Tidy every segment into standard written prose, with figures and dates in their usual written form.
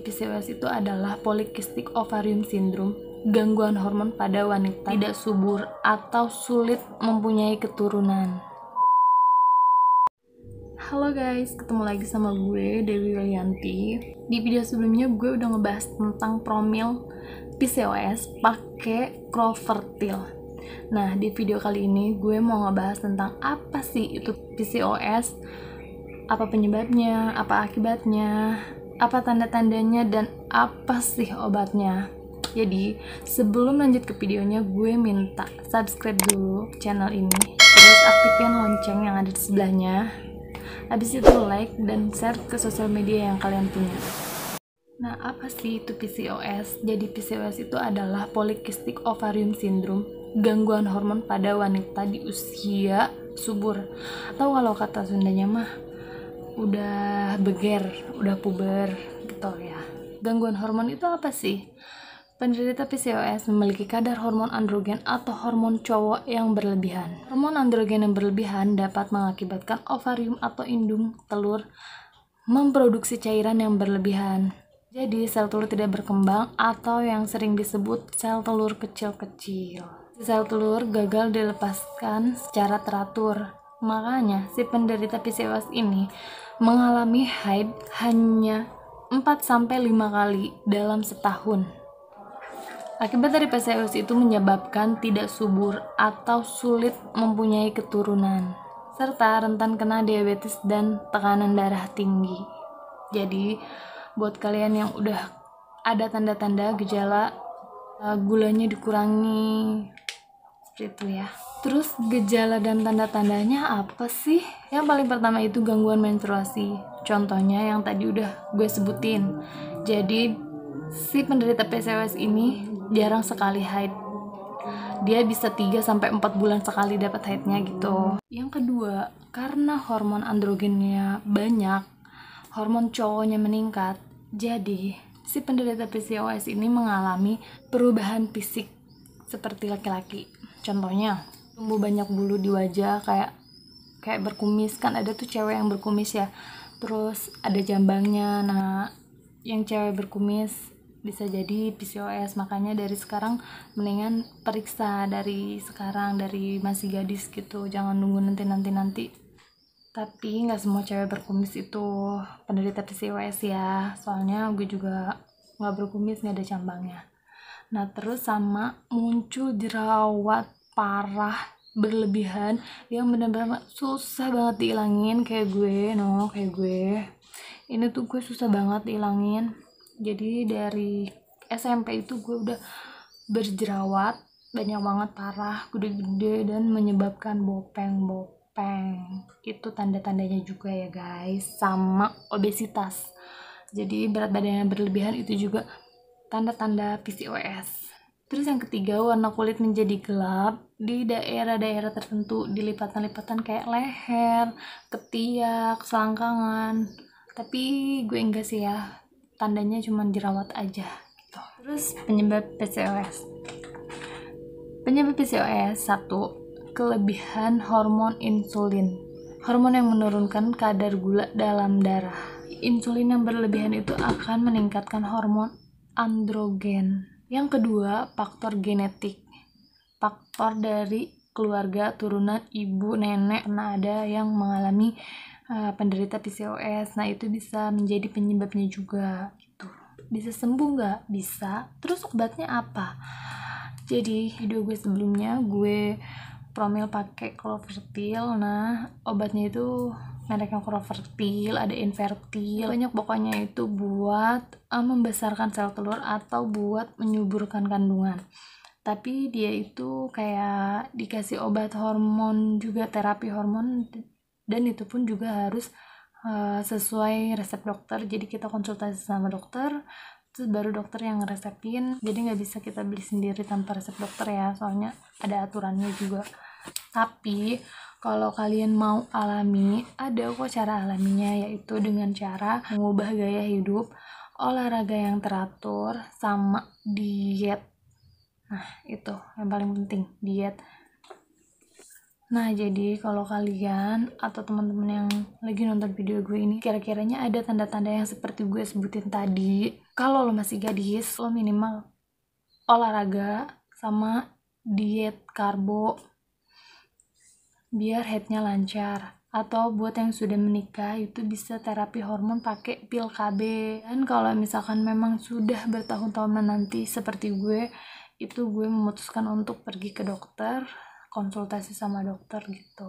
PCOS itu adalah Polycystic Ovarium Syndrome, gangguan hormon pada wanita tidak subur atau sulit mempunyai keturunan. Halo guys, ketemu lagi sama gue, Dewi Wilianti. Di video sebelumnya gue udah ngebahas tentang promil PCOS pakai Clovertil. Nah, di video kali ini gue mau ngebahas tentang apa sih itu PCOS, apa penyebabnya, apa akibatnya, apa tanda-tandanya, dan apa sih obatnya. Jadi, sebelum lanjut ke videonya, gue minta subscribe dulu channel ini, terus aktifin lonceng yang ada di sebelahnya. Habis itu like dan share ke sosial media yang kalian punya. Nah, apa sih itu PCOS? Jadi PCOS itu adalah Polycystic Ovarium Syndrome, gangguan hormon pada wanita di usia subur. Atau kalau kata Sundanya mah udah beger, udah puber gitu ya. Gangguan hormon itu apa sih? Penderita PCOS memiliki kadar hormon androgen atau hormon cowok yang berlebihan. Hormon androgen yang berlebihan dapat mengakibatkan ovarium atau indung telur memproduksi cairan yang berlebihan. Jadi sel telur tidak berkembang atau yang sering disebut sel telur kecil-kecil. Sel telur gagal dilepaskan secara teratur. Makanya si penderita PCOS ini mengalami haid hanya 4-5 kali dalam setahun. Akibat dari PCOS itu menyebabkan tidak subur atau sulit mempunyai keturunan, serta rentan kena diabetes dan tekanan darah tinggi. Jadi, buat kalian yang udah ada tanda-tanda gejala gulanya dikurangi, seperti itu ya. Terus gejala dan tanda-tandanya apa sih? Yang paling pertama itu gangguan menstruasi. Contohnya yang tadi udah gue sebutin. Jadi si penderita PCOS ini jarang sekali haid. Dia bisa 3-4 bulan sekali dapat haidnya gitu. Yang kedua, karena hormon androgennya banyak, hormon cowoknya meningkat. Jadi si penderita PCOS ini mengalami perubahan fisik seperti laki-laki. Contohnya, tumbuh banyak bulu di wajah, kayak berkumis. Kan ada tuh cewek yang berkumis ya, terus ada jambangnya. Nah, yang cewek berkumis bisa jadi PCOS. Makanya dari sekarang mendingan periksa dari sekarang, dari masih gadis gitu, jangan nunggu nanti. Tapi nggak semua cewek berkumis itu penderita PCOS ya, soalnya gue juga nggak berkumis, nggak ada jambangnya. Nah, terus sama muncul jerawat parah berlebihan yang benar-benar susah banget dihilangin, kayak gue ini tuh gue susah banget dihilangin. Jadi dari SMP itu gue udah berjerawat banyak banget, parah, gede-gede, dan menyebabkan bopeng. Itu tanda-tandanya juga ya guys. Sama obesitas, jadi berat badan yang berlebihan itu juga tanda-tanda PCOS. Terus yang ketiga, warna kulit menjadi gelap di daerah-daerah tertentu, di lipatan-lipatan kayak leher, ketiak, selangkangan. Tapi gue enggak sih ya, tandanya cuma jerawat aja gitu. Terus penyebab PCOS. Penyebab PCOS 1. Kelebihan hormon insulin. Hormon yang menurunkan kadar gula dalam darah. Insulin yang berlebihan itu akan meningkatkan hormon androgen. Yang kedua, faktor genetik. Faktor dari keluarga, turunan, ibu, nenek, pernah ada yang mengalami penderita PCOS. Nah, itu bisa menjadi penyebabnya juga gitu. Bisa sembuh nggak? Bisa. Terus obatnya apa? Jadi video gue sebelumnya gue promil pakai Clovertil. Nah, obatnya itu mereknya Clovertil, ada Infertil, banyak pokoknya. Itu buat membesarkan sel telur atau buat menyuburkan kandungan. Tapi dia itu kayak dikasih obat hormon juga, terapi hormon, dan itu pun juga harus sesuai resep dokter. Jadi kita konsultasi sama dokter, terus baru dokter yang ngeresepin. Jadi nggak bisa kita beli sendiri tanpa resep dokter ya, soalnya ada aturannya juga. Tapi kalau kalian mau alami, ada kok cara alaminya, yaitu dengan cara mengubah gaya hidup, olahraga yang teratur, sama diet. Nah, itu yang paling penting, diet. Nah, jadi kalau kalian atau teman-teman yang lagi nonton video gue ini kira-kiranya ada tanda-tanda yang seperti gue sebutin tadi, kalau lo masih gadis, lo minimal olahraga sama diet karbo biar headnya lancar. Atau buat yang sudah menikah itu bisa terapi hormon pakai pil KB. Dan kalau misalkan memang sudah bertahun-tahun menanti seperti gue, itu gue memutuskan untuk pergi ke dokter, konsultasi sama dokter gitu.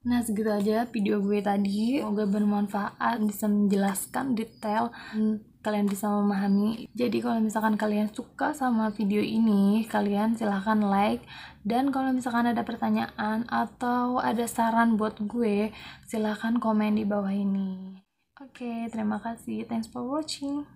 Nah, segitu aja video gue tadi. Semoga bermanfaat, bisa menjelaskan detail, kalian bisa memahami. Jadi kalau misalkan kalian suka sama video ini, kalian silahkan like. Dan kalau misalkan ada pertanyaan atau ada saran buat gue, silahkan komen di bawah ini. Oke, terima kasih. Thanks for watching.